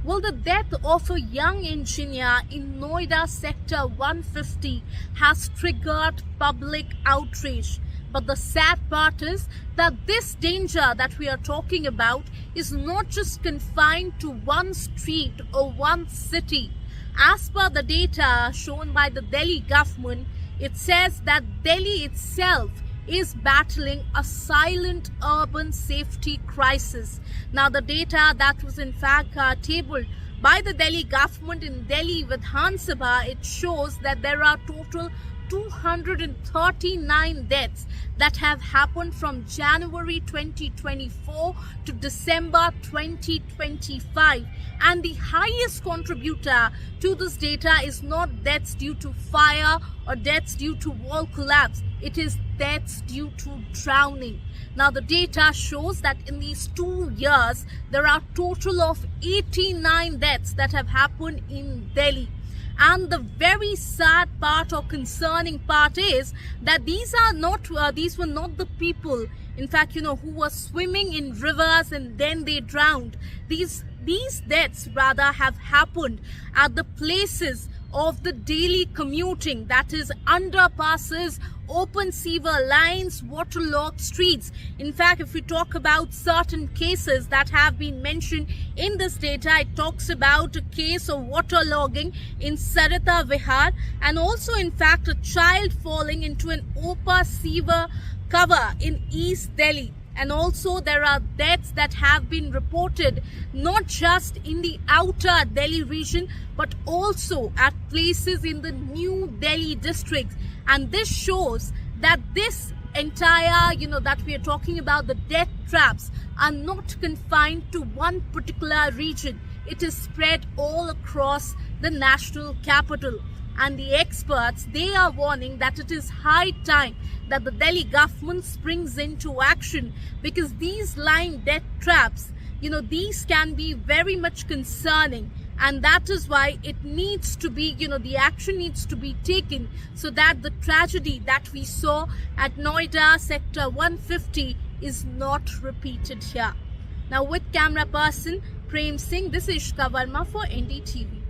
Well, the death of a young engineer in Noida Sector 150 has triggered public outrage. But the sad part is that this danger that we are talking about is not just confined to one street or one city. As per the data shown by the Delhi government, it says that Delhi itself is battling a silent urban safety crisis. Now, the data that was in fact tabled by the Delhi government in Delhi Vidhan Sabha, it shows that there are total 239 deaths that have happened from January 2024 to December 2025. And the highest contributor to this data is not deaths due to fire or deaths due to wall collapse. It is deaths due to drowning. Now, the data shows that in these 2 years, there are a total of 89 deaths that have happened in Delhi. And the very sad part or concerning part is that these were not the people, in fact, who were swimming in rivers and then they drowned. These deaths rather have happened at the places of the daily commuting, that is underpasses, open sewer lines, waterlogged streets. In fact, if we talk about certain cases that have been mentioned in this data, it talks about a case of waterlogging in Sarita Vihar, and also in fact a child falling into an open sewer cover in East Delhi. And also there are deaths that have been reported not just in the outer Delhi region but also at places in the New Delhi districts. And this shows that this entire, that we are talking about, the death traps are not confined to one particular region. It is spread all across the national capital. And the experts, they are warning that it is high time that the Delhi government springs into action, because these lying death traps, these can be very much concerning. And that is why it needs to be, the action needs to be taken so that the tragedy that we saw at Noida Sector 150 is not repeated here. Now, with camera person Prem Singh, this is Ishka Verma for NDTV.